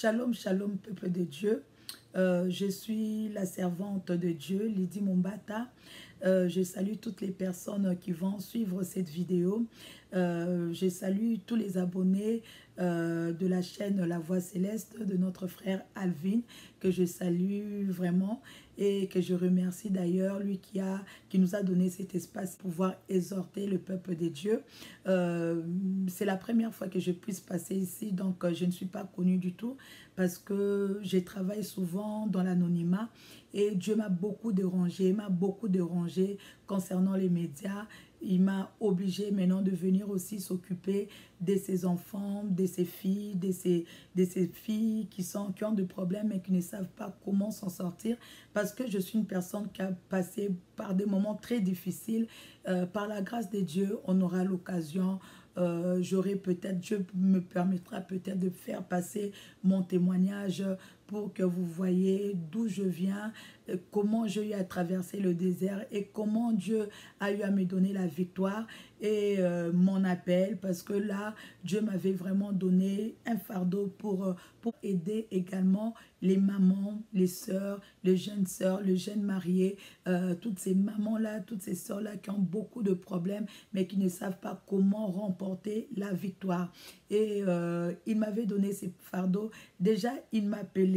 Shalom, shalom, peuple de Dieu. Je suis la servante de Dieu, Lydie Mombata. Je salue toutes les personnes qui vont suivre cette vidéo. Je salue tous les abonnés de la chaîne La Voix Céleste de notre frère Alvin, que je salue vraiment et que je remercie d'ailleurs, lui qui nous a donné cet espace pour pouvoir exhorter le peuple de Dieu. C'est la première fois que je puisse passer ici, donc je ne suis pas connue du tout parce que je travaille souvent dans l'anonymat et Dieu m'a beaucoup dérangé, concernant les médias. Il m'a obligé maintenant de venir aussi s'occuper de ses enfants, de ses filles, de ses filles qui ont des problèmes et qui ne savent pas comment s'en sortir, parce que je suis une personne qui a passé par des moments très difficiles. Par la grâce de Dieu, on aura l'occasion, Dieu me permettra peut-être de faire passer mon témoignage pour que vous voyez d'où je viens, comment j'ai eu à traverser le désert et comment Dieu a eu à me donner la victoire et mon appel, parce que là, Dieu m'avait vraiment donné un fardeau pour aider également les mamans, les sœurs, les jeunes mariés, toutes ces mamans-là, toutes ces sœurs-là qui ont beaucoup de problèmes, mais qui ne savent pas comment remporter la victoire. Et il m'avait donné ces fardeaux. Déjà, il m'appelait.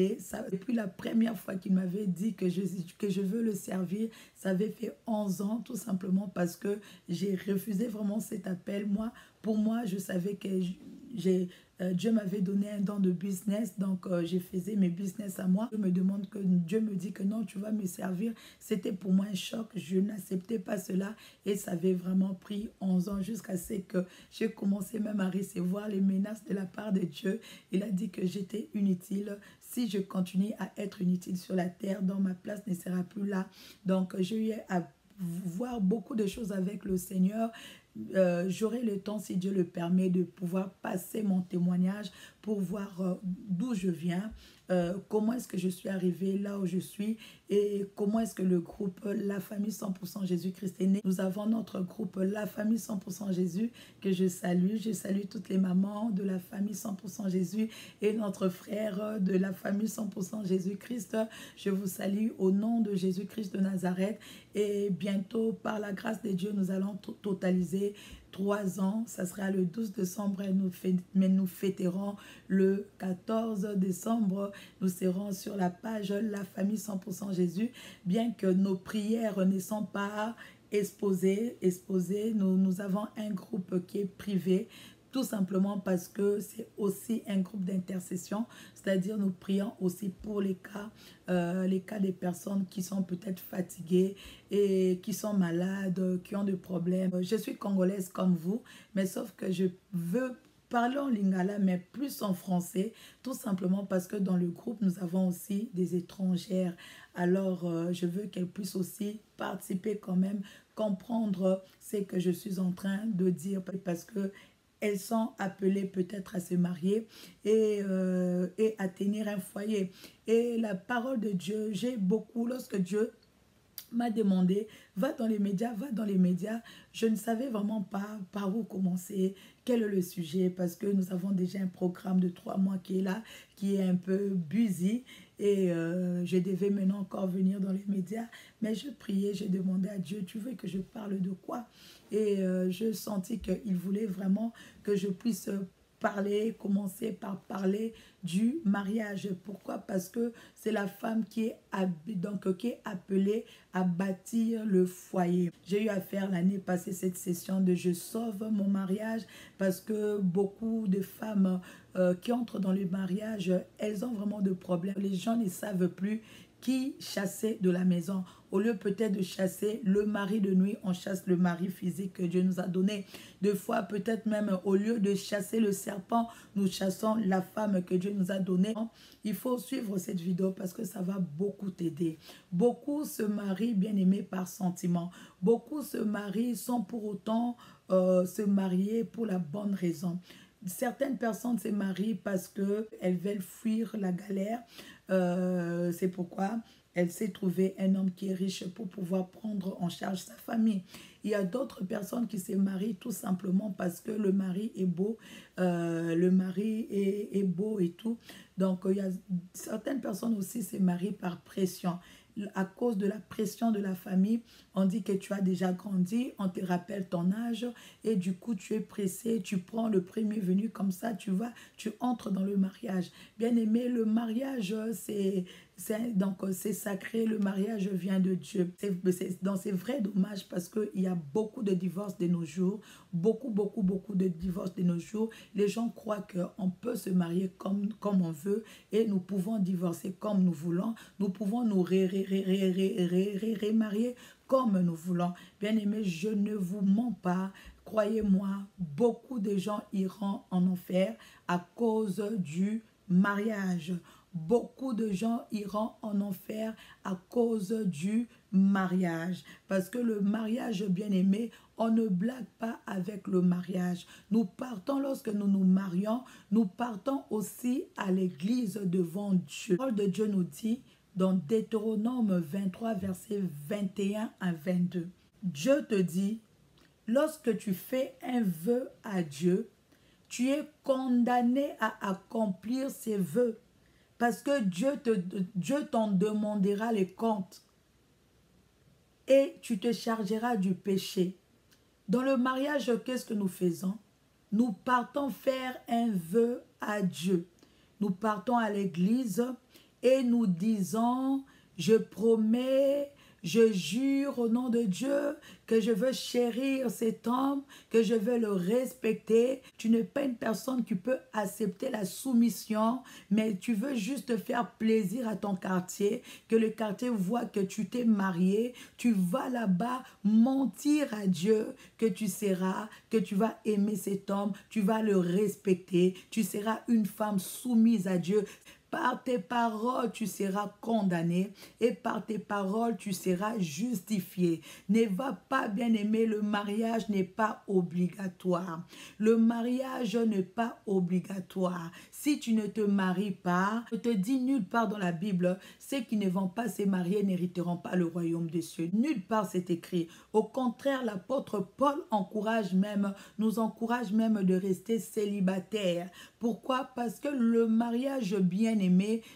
Depuis la première fois qu'il m'avait dit que je veux le servir, ça avait fait 11 ans, tout simplement parce que j'ai refusé vraiment cet appel. Pour moi, je savais que Dieu m'avait donné un don de business, donc je faisais mes business à moi. Dieu me dit que non, tu vas me servir. C'était pour moi un choc, je n'acceptais pas cela et ça avait vraiment pris 11 ans jusqu'à ce que j'ai commencé même à recevoir les menaces de la part de Dieu. Il a dit que j'étais inutile. Si je continue à être inutile sur la terre, donc ma place ne sera plus là. Donc j'ai eu à voir beaucoup de choses avec le Seigneur. J'aurai le temps, si Dieu le permet, de pouvoir passer mon témoignage pour voir d'où je viens, comment est-ce que je suis arrivée là où je suis et comment est-ce que le groupe La Famille 100% Jésus-Christ est né. Nous avons notre groupe La Famille 100% Jésus que je salue. Je salue toutes les mamans de La Famille 100% Jésus et notre frère de La Famille 100% Jésus-Christ. Je vous salue au nom de Jésus-Christ de Nazareth et bientôt, par la grâce de Dieu, nous allons totaliser 3 ans. Ça sera le 12 décembre, mais nous fêterons le 14 décembre. Nous serons sur la page La Famille 100% Jésus. Bien que nos prières ne sont pas exposées, nous avons un groupe qui est privé, tout simplement parce que c'est aussi un groupe d'intercession, c'est-à-dire nous prions aussi pour les cas des personnes qui sont peut-être fatiguées et qui sont malades, qui ont des problèmes. Je suis congolaise comme vous, mais sauf que je veux parler en lingala, mais plus en français, tout simplement parce que dans le groupe, nous avons aussi des étrangères. Alors, je veux qu'elles puissent aussi participer quand même, comprendre ce que je suis en train de dire, parce que elles sont appelées peut-être à se marier et à tenir un foyer. Et la parole de Dieu, lorsque Dieu m'a demandé, va dans les médias, je ne savais vraiment pas par où commencer, quel est le sujet, parce que nous avons déjà un programme de 3 mois qui est là, qui est un peu busy, et je devais maintenant encore venir dans les médias, mais je priais, j'ai demandé à Dieu, tu veux que je parle de quoi? Et je sentis qu'il voulait vraiment que je puisse commencer par parler du mariage. Pourquoi? Parce que c'est la femme qui est appelée à bâtir le foyer. J'ai eu à faire l'année passée cette session de je sauve mon mariage, parce que beaucoup de femmes qui entrent dans le mariage, elles ont vraiment de problèmes. Les gens ne savent plus qui chasser de la maison. Au lieu peut-être de chasser le mari de nuit, on chasse le mari physique que Dieu nous a donné. Des fois, peut-être même au lieu de chasser le serpent, nous chassons la femme que Dieu nous a donnée. Il faut suivre cette vidéo parce que ça va beaucoup t'aider. Beaucoup se marient bien aimés par sentiment. Beaucoup se marient sans pour autant se marier pour la bonne raison. Certaines personnes se marient parce qu'elles veulent fuir la galère. C'est pourquoi elle s'est trouvée un homme qui est riche pour pouvoir prendre en charge sa famille. Il y a d'autres personnes qui se marient tout simplement parce que le mari est beau, le mari est beau et tout. Donc, il y a certaines personnes aussi se marient par pression. À cause de la pression de la famille, on dit que tu as déjà grandi, on te rappelle ton âge et du coup tu es pressé, tu prends le premier venu comme ça, tu entres dans le mariage. Bien aimé, le mariage c'est sacré, le mariage vient de Dieu. C'est vrai dommage parce qu'il y a beaucoup de divorces de nos jours, beaucoup de divorces de nos jours. Les gens croient qu'on peut se marier comme on veut et nous pouvons divorcer comme nous voulons. Nous pouvons nous remarier comme nous voulons. Bien aimé, je ne vous mens pas. Croyez-moi, beaucoup de gens iront en enfer à cause du mariage. Beaucoup de gens iront en enfer à cause du mariage. Parce que le mariage, bien aimé, on ne blague pas avec le mariage. Nous partons, lorsque nous nous marions, nous partons aussi à l'église devant Dieu. La parole de Dieu nous dit dans Deutéronome 23, versets 21 à 22. Dieu te dit, lorsque tu fais un vœu à Dieu, tu es condamné à accomplir ses vœux. Parce que Dieu t'en demandera les comptes. Et tu te chargeras du péché. Dans le mariage, qu'est-ce que nous faisons? Nous partons faire un vœu à Dieu. Nous partons à l'église et nous disons, je promets, je jure au nom de Dieu que je veux chérir cet homme, que je veux le respecter. Tu n'es pas une personne qui peut accepter la soumission, mais tu veux juste faire plaisir à ton quartier, que le quartier voit que tu t'es marié. Tu vas là-bas mentir à Dieu que tu vas aimer cet homme, tu vas le respecter, tu seras une femme soumise à Dieu. Par tes paroles, tu seras condamné et par tes paroles, tu seras justifié. Ne va pas, bien aimé, le mariage n'est pas obligatoire. Le mariage n'est pas obligatoire. Si tu ne te maries pas, je te dis nulle part dans la Bible, ceux qui ne vont pas se marier n'hériteront pas le royaume des cieux. Nulle part c'est écrit. Au contraire, l'apôtre Paul nous encourage même de rester célibataires. Pourquoi? Parce que le mariage bien-aimé,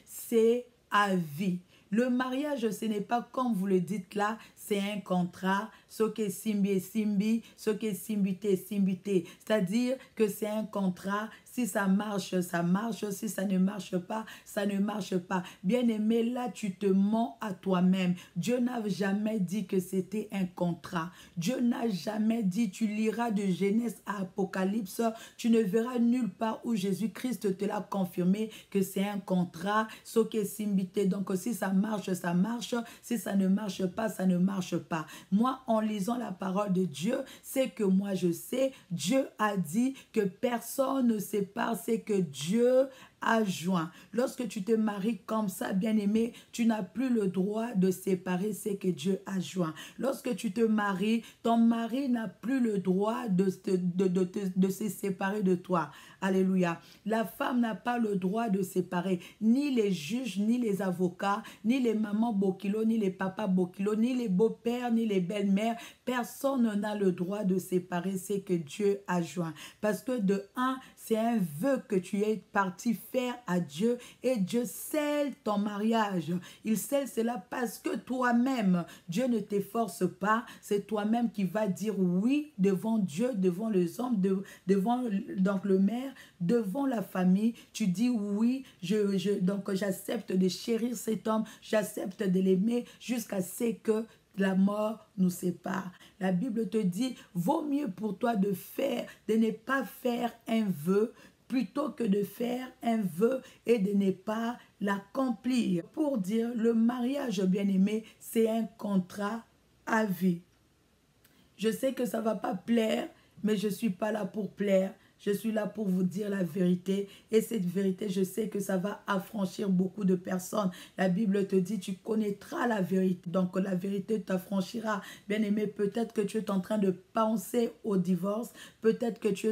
c'est à vie. Le mariage, ce n'est pas comme vous le dites là, c'est un contrat. Ce qui est simbi est simbi, ce qui est simbité est simbité. C'est-à-dire que c'est un contrat. Si ça marche, ça marche. Si ça ne marche pas, ça ne marche pas. Bien-aimé, là, tu te mens à toi-même. Dieu n'a jamais dit que c'était un contrat. Dieu n'a jamais dit, tu liras de Genèse à Apocalypse, tu ne verras nulle part où Jésus-Christ te l'a confirmé que c'est un contrat, ce qui est simbité. Donc, si ça marche, ça marche. Si ça ne marche pas, ça ne marche pas. Moi, en lisant la parole de Dieu, c'est que moi je sais, Dieu a dit que personne ne sépare, c'est que Dieu a joint. Lorsque tu te maries comme ça, bien-aimé, tu n'as plus le droit de séparer ce que Dieu a joint. Lorsque tu te maries, ton mari n'a plus le droit de se séparer de toi. Alléluia. La femme n'a pas le droit de séparer. Ni les juges, ni les avocats, ni les mamans Bokilo, ni les papas Bokilo, ni les beaux-pères, ni les belles-mères. Personne n'a le droit de séparer ce que Dieu a joint. Parce que de un, c'est un vœu que tu es parti faire à Dieu et Dieu scelle ton mariage. Il scelle cela parce que toi-même, Dieu ne t'efforce pas. C'est toi-même qui vas dire oui devant Dieu, devant les hommes, devant donc le maire, devant la famille. Tu dis oui, donc j'accepte de chérir cet homme, j'accepte de l'aimer jusqu'à ce que la mort nous sépare. La Bible te dit, vaut mieux pour toi de ne pas faire un vœu plutôt que de faire un vœu et de ne pas l'accomplir. Pour dire, le mariage bien-aimé, c'est un contrat à vie. Je sais que ça ne va pas plaire, mais je ne suis pas là pour plaire. Je suis là pour vous dire la vérité. Et cette vérité, je sais que ça va affranchir beaucoup de personnes. La Bible te dit, tu connaîtras la vérité. Donc la vérité t'affranchira. Bien-aimé, peut-être que tu es en train de penser au divorce. Peut-être que tu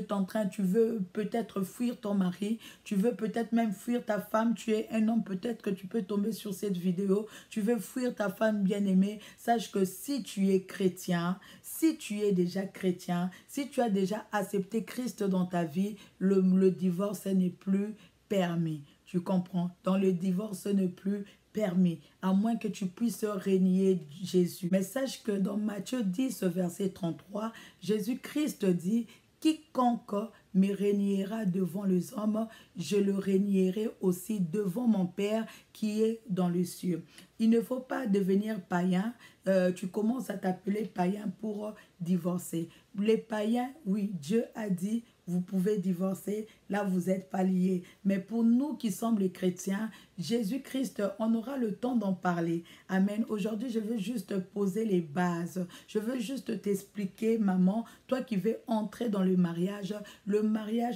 veux peut-être fuir ton mari. Tu veux peut-être même fuir ta femme. Tu es un homme, peut-être que tu peux tomber sur cette vidéo. Tu veux fuir ta femme bien-aimée. Sache que si tu es chrétien, si tu es déjà chrétien, si tu as déjà accepté Christ dans ta vie, le divorce n'est plus permis. Tu comprends? Dans le divorce, ce n'est plus permis, à moins que tu puisses régner Jésus. Mais sache que dans Matthieu 10, verset 33, Jésus-Christ dit, quiconque me régniera devant les hommes, je le régnierai aussi devant mon Père qui est dans les cieux. Il ne faut pas devenir païen. Tu commences à t'appeler païen pour divorcer. Les païens, oui, Dieu a dit, vous pouvez divorcer, là vous n'êtes pas liés. Mais pour nous qui sommes les chrétiens, Jésus-Christ, on aura le temps d'en parler. Amen. Aujourd'hui, je veux juste poser les bases. Je veux juste t'expliquer, maman, toi qui veux entrer dans le mariage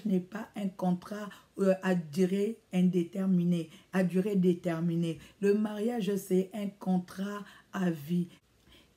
n'est pas un contrat à durée indéterminée, à durée déterminée. Le mariage, c'est un contrat à vie.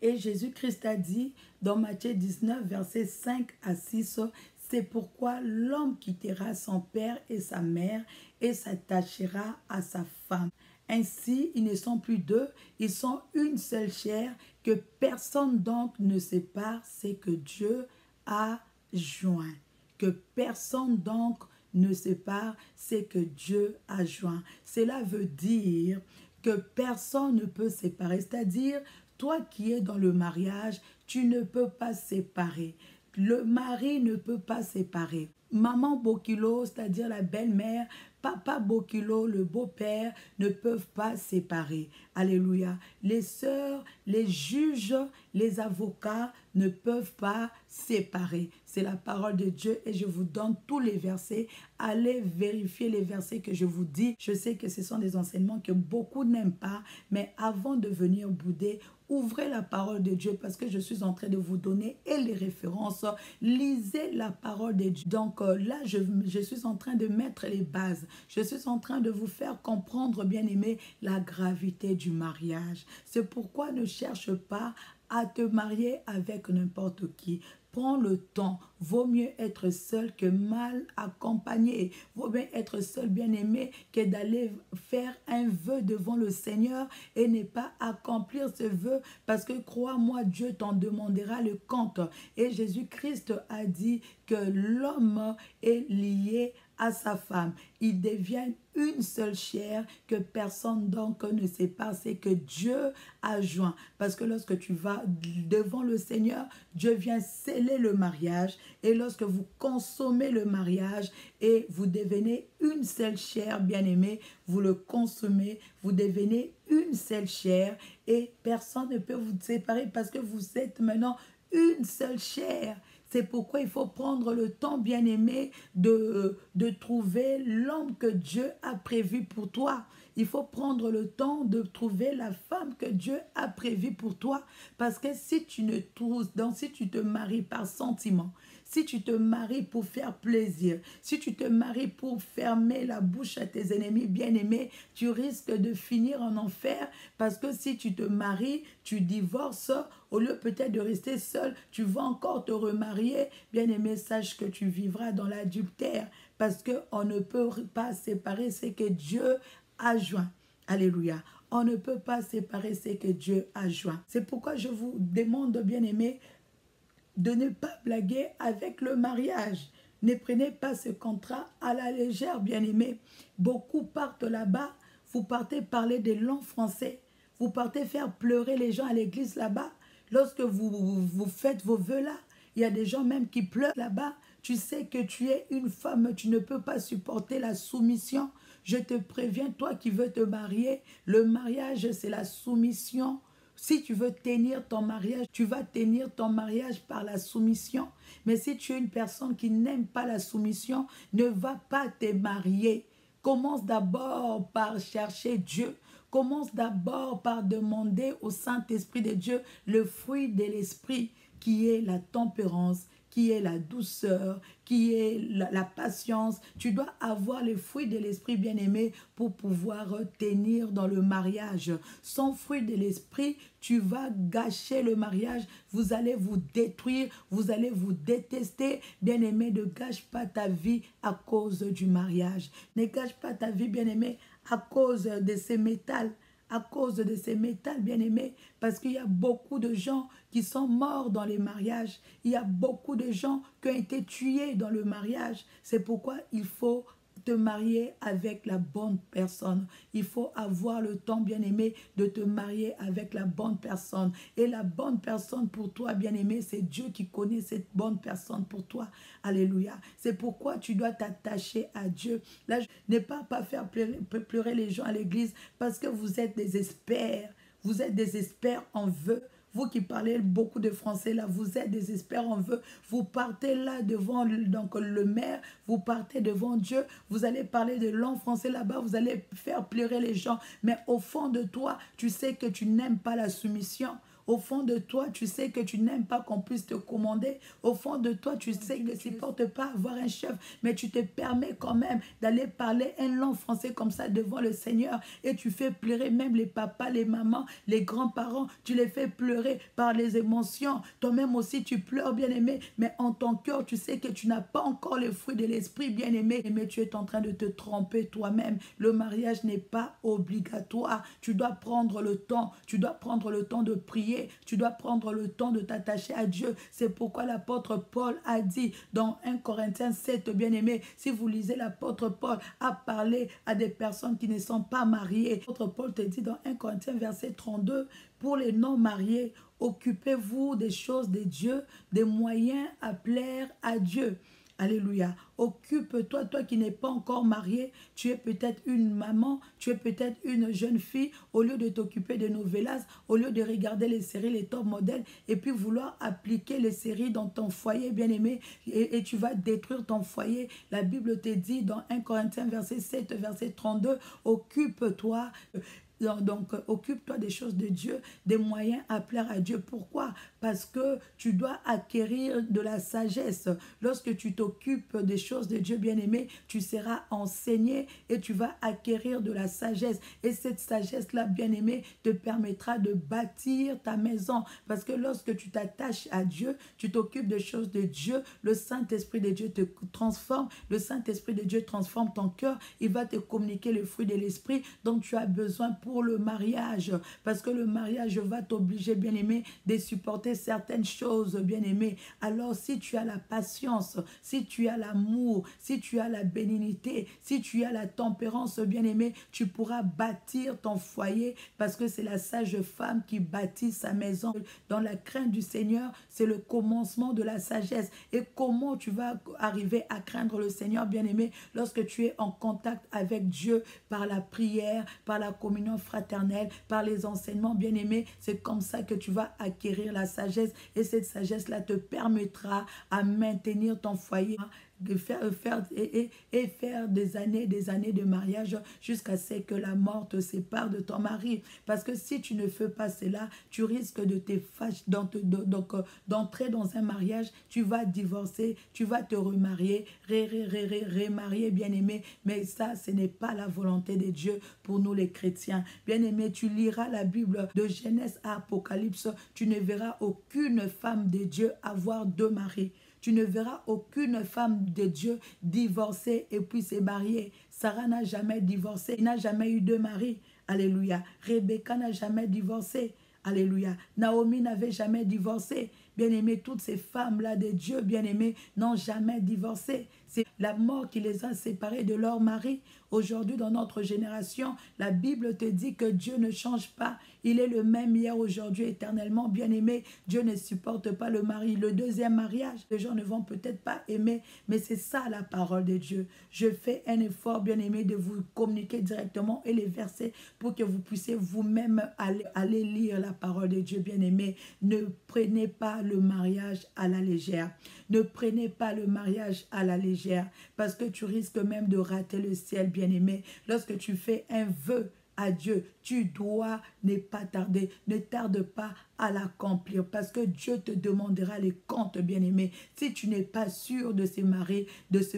Et Jésus-Christ a dit dans Matthieu 19, versets 5 à 6, c'est pourquoi l'homme quittera son père et sa mère et s'attachera à sa femme. Ainsi, ils ne sont plus deux, ils sont une seule chair, que personne donc ne sépare, c'est que Dieu a joint. Que personne donc ne sépare, c'est que Dieu a joint. Cela veut dire que personne ne peut séparer, c'est-à-dire toi qui es dans le mariage, tu ne peux pas séparer. Le mari ne peut pas séparer. Maman Bokilo, c'est-à-dire la belle-mère, papa Bokilo, le beau-père, ne peuvent pas séparer. Alléluia. Les sœurs, les juges, les avocats ne peuvent pas séparer. C'est la parole de Dieu et je vous donne tous les versets. Allez vérifier les versets que je vous dis. Je sais que ce sont des enseignements que beaucoup n'aiment pas, mais avant de venir bouder, ouvrez la parole de Dieu parce que je suis en train de vous donner et les références. Lisez la parole de Dieu. Donc là, je suis en train de mettre les bases. Je suis en train de vous faire comprendre, bien-aimé, la gravité du mariage. C'est pourquoi ne cherche pas à te marier avec n'importe qui. Prends le temps. Vaut mieux être seul que mal accompagné. Vaut mieux être seul, bien-aimé, que d'aller faire un vœu devant le Seigneur et ne pas accomplir ce vœu parce que crois-moi, Dieu t'en demandera le compte. Et Jésus-Christ a dit que l'homme est lié à sa femme. Ils deviennent une seule chair que personne donc ne sépare. C'est que Dieu a joint. Parce que lorsque tu vas devant le Seigneur, Dieu vient sceller le mariage. Et lorsque vous consommez le mariage et vous devenez une seule chair, bien-aimée, vous le consommez, vous devenez une seule chair et personne ne peut vous séparer parce que vous êtes maintenant une seule chair. C'est pourquoi il faut prendre le temps, bien-aimé, de trouver l'homme que Dieu a prévu pour toi. Il faut prendre le temps de trouver la femme que Dieu a prévue pour toi. Parce que si tu ne trouves, donc si tu te maries par sentiment, si tu te maries pour faire plaisir, si tu te maries pour fermer la bouche à tes ennemis bien-aimés, tu risques de finir en enfer parce que si tu te maries, tu divorces, au lieu peut-être de rester seul, tu vas encore te remarier. Bien-aimé, sache que tu vivras dans l'adultère parce qu'on ne peut pas séparer ce que Dieu a joint. Alléluia. On ne peut pas séparer ce que Dieu a joint. C'est pourquoi je vous demande, bien-aimé, de ne pas blaguer avec le mariage. Ne prenez pas ce contrat à la légère, bien-aimé. Beaucoup partent là-bas, vous partez parler des langues français, vous partez faire pleurer les gens à l'église là-bas. Lorsque vous faites vos vœux là, il y a des gens même qui pleurent là-bas. Tu sais que tu es une femme, tu ne peux pas supporter la soumission. Je te préviens, toi qui veux te marier, le mariage c'est la soumission. Si tu veux tenir ton mariage, tu vas tenir ton mariage par la soumission. Mais si tu es une personne qui n'aime pas la soumission, ne va pas te marier. Commence d'abord par chercher Dieu. Commence d'abord par demander au Saint-Esprit de Dieu le fruit de l'Esprit qui est la tempérance, qui est la douceur, qui est la patience. Tu dois avoir les fruits de l'esprit, bien-aimé, pour pouvoir tenir dans le mariage. Sans fruit de l'esprit, tu vas gâcher le mariage, vous allez vous détruire, vous allez vous détester. Bien-aimé, ne gâche pas ta vie à cause du mariage. Ne gâche pas ta vie, bien-aimé, à cause de ces métals. À cause de ces métals, bien-aimés, parce qu'il y a beaucoup de gens qui sont morts dans les mariages. Il y a beaucoup de gens qui ont été tués dans le mariage. C'est pourquoi il faut te marier avec la bonne personne. Il faut avoir le temps, bien-aimé, de te marier avec la bonne personne. Et la bonne personne pour toi, bien-aimé, c'est Dieu qui connaît cette bonne personne pour toi. Alléluia. C'est pourquoi tu dois t'attacher à Dieu. Là, ne pas faire pleurer les gens à l'église parce que vous êtes des experts. Vous êtes des experts en vœux. Vous qui parlez beaucoup de français, là, vous êtes des experts en vœux. Vous partez là devant donc, le maire, vous partez devant Dieu, vous allez parler de langue français là-bas, vous allez faire pleurer les gens. Mais au fond de toi, tu sais que tu n'aimes pas la soumission. Au fond de toi, tu sais que tu n'aimes pas qu'on puisse te commander. Au fond de toi, tu sais que tu ne supportes pas avoir un chef, mais tu te permets quand même d'aller parler un langue français comme ça devant le Seigneur. Et tu fais pleurer même les papas, les mamans, les grands-parents. Tu les fais pleurer par les émotions. Toi-même aussi, tu pleures, bien-aimé. Mais en ton cœur, tu sais que tu n'as pas encore le fruit de l'esprit, bien-aimé. Mais tu es en train de te tromper toi-même. Le mariage n'est pas obligatoire. Tu dois prendre le temps. Tu dois prendre le temps de prier. Tu dois prendre le temps de t'attacher à Dieu. C'est pourquoi l'apôtre Paul a dit dans 1 Corinthiens 7, bien-aimé, si vous lisez l'apôtre Paul a parlé à des personnes qui ne sont pas mariées. L'apôtre Paul te dit dans 1 Corinthiens verset 32, pour les non-mariés, occupez-vous des choses de Dieu, des moyens à plaire à Dieu. Alléluia. Occupe-toi, toi qui n'es pas encore marié, tu es peut-être une maman, tu es peut-être une jeune fille, au lieu de t'occuper de novelas, au lieu de regarder les séries, les top modèles, et puis vouloir appliquer les séries dans ton foyer, bien-aimé, et tu vas détruire ton foyer. La Bible te dit dans 1 Corinthiens verset 7, verset 32, occupe-toi. Donc, occupe-toi des choses de Dieu, des moyens à plaire à Dieu. Pourquoi? Parce que tu dois acquérir de la sagesse. Lorsque tu t'occupes des choses de Dieu, bien-aimé, tu seras enseigné et tu vas acquérir de la sagesse. Et cette sagesse-là, bien-aimé, te permettra de bâtir ta maison. Parce que lorsque tu t'attaches à Dieu, tu t'occupes des choses de Dieu, le Saint-Esprit de Dieu te transforme, le Saint-Esprit de Dieu transforme ton cœur, il va te communiquer le fruit de l'Esprit dont tu as besoin pour le mariage, parce que le mariage va t'obliger, bien-aimé, de supporter certaines choses, bien-aimé. Alors si tu as la patience, si tu as l'amour, si tu as la bénignité, si tu as la tempérance, bien-aimé, tu pourras bâtir ton foyer, parce que c'est la sage femme qui bâtit sa maison. Dans la crainte du Seigneur, c'est le commencement de la sagesse. Et comment tu vas arriver à craindre le Seigneur, bien-aimé, lorsque tu es en contact avec Dieu par la prière, par la communion fraternelle, par les enseignements, bien-aimés. C'est comme ça que tu vas acquérir la sagesse, et cette sagesse-là te permettra à maintenir ton foyer, de faire des années de mariage jusqu'à ce que la mort te sépare de ton mari. Parce que si tu ne fais pas cela, tu risques de d'entrer dans un mariage, tu vas divorcer, tu vas te remarier, remarier, bien-aimé. Mais ça, ce n'est pas la volonté de Dieu pour nous les chrétiens. Bien-aimé, tu liras la Bible de Genèse à Apocalypse, tu ne verras aucune femme de Dieu avoir deux maris. Tu ne verras aucune femme de Dieu divorcer et puis se marier. Sarah n'a jamais divorcé, il n'a jamais eu de mari. Alléluia. Rebecca n'a jamais divorcé. Alléluia. Naomi n'avait jamais divorcé. Bien-aimé, toutes ces femmes-là de Dieu, bien-aimé, n'ont jamais divorcé. C'est la mort qui les a séparées de leur mari. Aujourd'hui, dans notre génération, la Bible te dit que Dieu ne change pas. Il est le même hier, aujourd'hui, éternellement. Bien-aimé, Dieu ne supporte pas le mari. Le deuxième mariage, les gens ne vont peut-être pas aimer, mais c'est ça la parole de Dieu. Je fais un effort, bien-aimé, de vous communiquer directement et les versets pour que vous puissiez vous-même aller lire la parole de Dieu, bien-aimé. Ne prenez pas le mariage à la légère. Ne prenez pas le mariage à la légère, parce que tu risques même de rater le ciel, bien-aimé. Lorsque tu fais un vœu, à Dieu, tu dois ne pas tarder, ne tarde pas à l'accomplir parce que Dieu te demandera les comptes, bien-aimé. Si tu n'es pas sûr de ce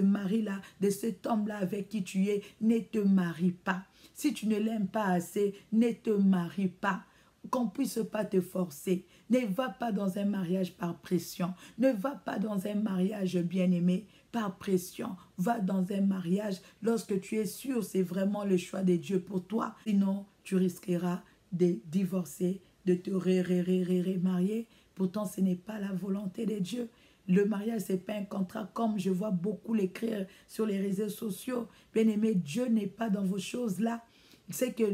mari-là, de cet homme-là avec qui tu es, ne te marie pas. Si tu ne l'aimes pas assez, ne te marie pas. Qu'on ne puisse pas te forcer. Ne va pas dans un mariage par pression. Ne va pas dans un mariage bien-aimé par pression. Va dans un mariage lorsque tu es sûr c'est vraiment le choix de Dieu pour toi. Sinon, tu risqueras de divorcer, de te remarier. Pourtant, ce n'est pas la volonté de Dieu. Le mariage, ce n'est pas un contrat comme je vois beaucoup l'écrire sur les réseaux sociaux. Bien-aimé, Dieu n'est pas dans vos choses-là. C'est que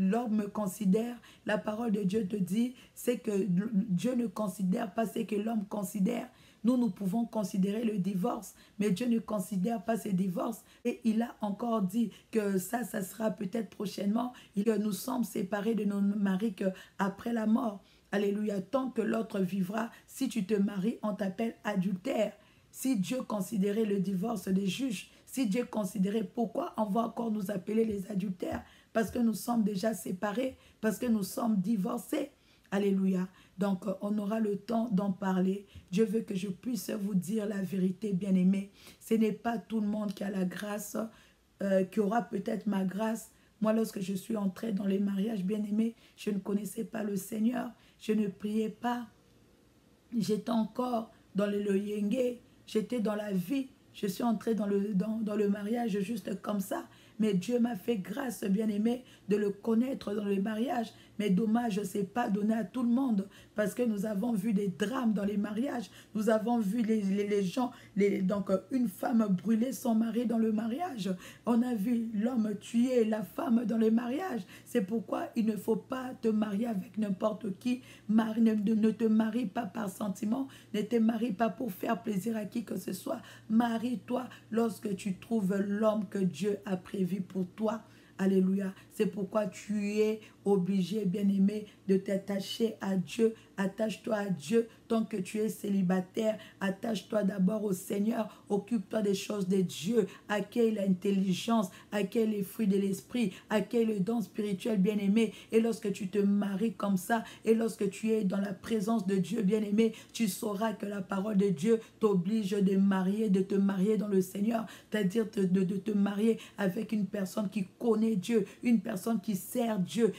l'homme me considère, la parole de Dieu te dit, c'est que Dieu ne considère pas ce que l'homme considère. Nous pouvons considérer le divorce, mais Dieu ne considère pas ce divorce. Et il a encore dit que ça sera peut-être prochainement. Nous sommes séparés de nos maris après la mort. Alléluia. Tant que l'autre vivra, si tu te maries, on t'appelle adultère. Si Dieu considérait le divorce des juges, si Dieu considérait, pourquoi on va encore nous appeler les adultères? Parce que nous sommes déjà séparés, parce que nous sommes divorcés. Alléluia. Donc, on aura le temps d'en parler. Dieu veut que je puisse vous dire la vérité, bien-aimés. Ce n'est pas tout le monde qui a la grâce, qui aura peut-être ma grâce. Moi, lorsque je suis entrée dans les mariages, bien-aimés, je ne connaissais pas le Seigneur. Je ne priais pas. J'étais encore dans le yenge. J'étais dans la vie. Je suis entrée dans le mariage juste comme ça. Mais Dieu m'a fait grâce, bien-aimé, de le connaître dans le mariage. Mais dommage, ce n'est pas donné à tout le monde. Parce que nous avons vu des drames dans les mariages. Nous avons vu les gens, donc une femme brûler son mari dans le mariage. On a vu l'homme tuer la femme dans le mariage. C'est pourquoi il ne faut pas te marier avec n'importe qui. Ne te marie pas par sentiment. Ne te marie pas pour faire plaisir à qui que ce soit. Marie-toi lorsque tu trouves l'homme que Dieu a prévu pour toi. Alléluia. C'est pourquoi tu es obligé, bien-aimé, de t'attacher à Dieu. Attache-toi à Dieu tant que tu es célibataire. Attache-toi d'abord au Seigneur. Occupe-toi des choses de Dieu. Accueille l'intelligence. Accueille les fruits de l'esprit. Accueille le don spirituel, bien-aimé. Et lorsque tu te maries comme ça, et lorsque tu es dans la présence de Dieu, bien-aimé, tu sauras que la parole de Dieu t'oblige de te marier dans le Seigneur. C'est-à-dire de te marier avec une personne qui connaît Dieu, une personne qui sert Dieu,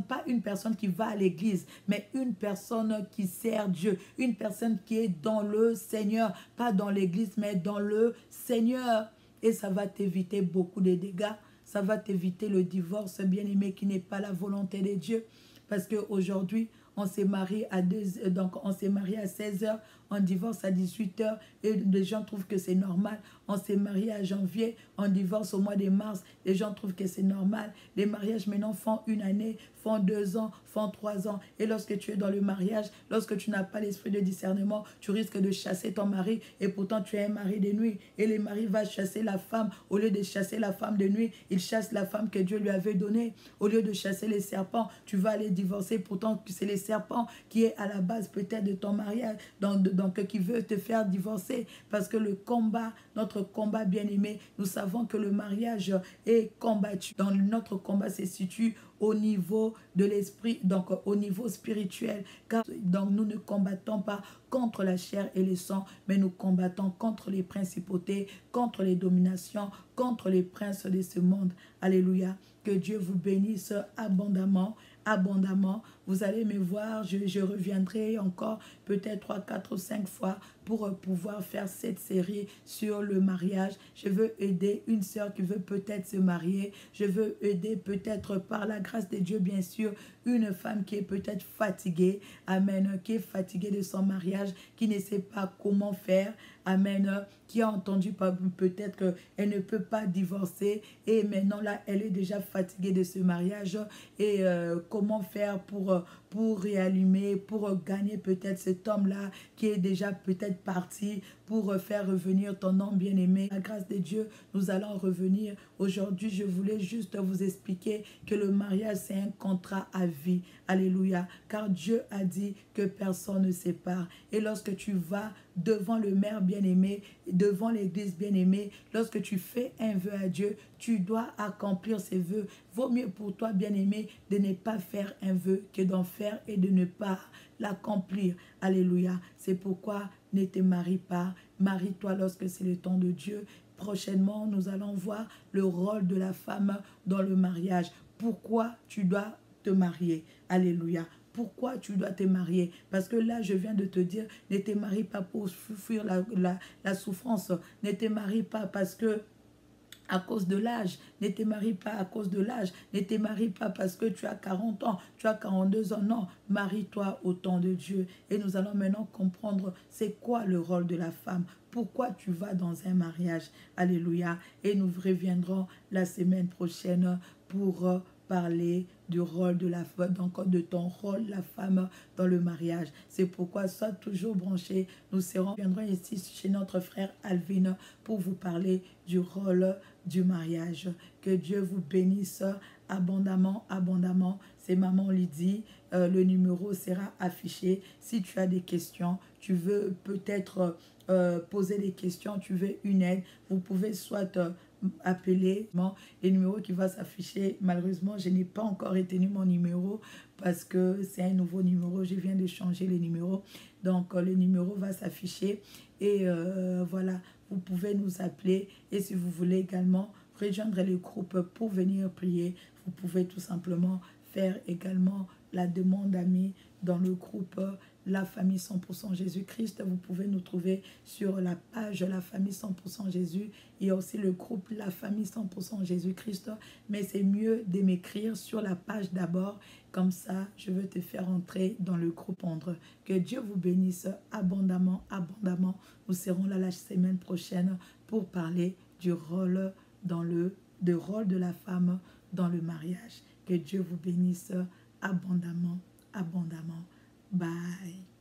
pas une personne qui va à l'église, mais une personne qui sert Dieu, une personne qui est dans le Seigneur, pas dans l'église, mais dans le Seigneur. Et ça va t'éviter beaucoup de dégâts, ça va t'éviter le divorce, bien-aimé, qui n'est pas la volonté de Dieu. Parce qu'aujourd'hui, on s'est marié à 16 heures, on divorce à 18 heures et les gens trouvent que c'est normal. On s'est marié à janvier, on divorce au mois de mars, les gens trouvent que c'est normal. Les mariages maintenant font 1 année, font 2 ans, font 3 ans. Et lorsque tu es dans le mariage, lorsque tu n'as pas l'esprit de discernement, tu risques de chasser ton mari et pourtant tu es un mari de nuit. Et le mari va chasser la femme. Au lieu de chasser la femme de nuit, il chasse la femme que Dieu lui avait donnée. Au lieu de chasser les serpents, tu vas aller divorcer. Pourtant, c'est les serpents qui est à la base peut-être de ton mariage, donc qui veut te faire divorcer. Parce que le combat, notre combat bien-aimé, nous savons que le mariage est combattu. Dans notre combat se situe au niveau de l'esprit, donc au niveau spirituel. Donc nous ne combattons pas contre la chair et le sang, mais nous combattons contre les principautés, contre les dominations, contre les princes de ce monde. Alléluia. Que Dieu vous bénisse abondamment, abondamment. Vous allez me voir, je reviendrai encore peut-être 3, 4 ou 5 fois pour pouvoir faire cette série sur le mariage. Je veux aider une sœur qui veut peut-être se marier. Je veux aider peut-être par la grâce de Dieu, bien sûr, une femme qui est peut-être fatiguée, amen, qui est fatiguée de son mariage, qui ne sait pas comment faire, amen, qui a entendu peut-être qu'elle ne peut pas divorcer et maintenant là, elle est déjà fatiguée de ce mariage et comment faire pour réallumer, pour gagner peut-être cet homme-là qui est déjà peut-être parti, pour faire revenir ton homme bien-aimé. La grâce de Dieu, nous allons revenir. Aujourd'hui, je voulais juste vous expliquer que le mariage, c'est un contrat à vie. Alléluia. Car Dieu a dit que personne ne sépare. Et lorsque tu vas devant le maire bien-aimé, devant l'église bien-aimée, lorsque tu fais un vœu à Dieu, tu dois accomplir ces vœux. Vaut mieux pour toi, bien-aimé, de ne pas faire un vœu que d'en faire et de ne pas l'accomplir. Alléluia. C'est pourquoi ne te marie pas. Marie-toi lorsque c'est le temps de Dieu. Prochainement, nous allons voir le rôle de la femme dans le mariage. Pourquoi tu dois te marier? Alléluia. Pourquoi tu dois te marier? Parce que là, je viens de te dire, ne te marie pas pour fuir la souffrance. Ne te marie pas parce que à cause de l'âge, ne te marie pas à cause de l'âge, ne te marie pas parce que tu as 40 ans, tu as 42 ans, non, marie-toi au temps de Dieu. Et nous allons maintenant comprendre c'est quoi le rôle de la femme, pourquoi tu vas dans un mariage, alléluia. Et nous reviendrons la semaine prochaine pour parler du rôle de la femme, donc de ton rôle, la femme, dans le mariage. C'est pourquoi sois toujours branché. Nous viendrons ici chez notre frère Alvin pour vous parler du rôle du mariage. Que Dieu vous bénisse abondamment, abondamment. C'est Maman Lydie. Le numéro sera affiché. Si tu as des questions, tu veux peut-être poser des questions, tu veux une aide, vous pouvez soit appeler le numéro qui va s'afficher. Malheureusement, je n'ai pas encore retenu mon numéro parce que c'est un nouveau numéro. Je viens de changer les numéros. Donc, le numéro va s'afficher et voilà, vous pouvez nous appeler. Et si vous voulez également rejoindre le groupe pour venir prier, vous pouvez tout simplement faire également la demande d'amis dans le groupe La Famille 100% Jésus-Christ. Vous pouvez nous trouver sur la page La Famille 100% Jésus. Il y a aussi le groupe La Famille 100% Jésus-Christ. Mais c'est mieux de m'écrire sur la page d'abord. Comme ça, je veux te faire entrer dans le groupe Andre. Que Dieu vous bénisse abondamment, abondamment. Nous serons là la semaine prochaine pour parler du rôle rôle de la femme dans le mariage. Que Dieu vous bénisse abondamment, abondamment. Bye.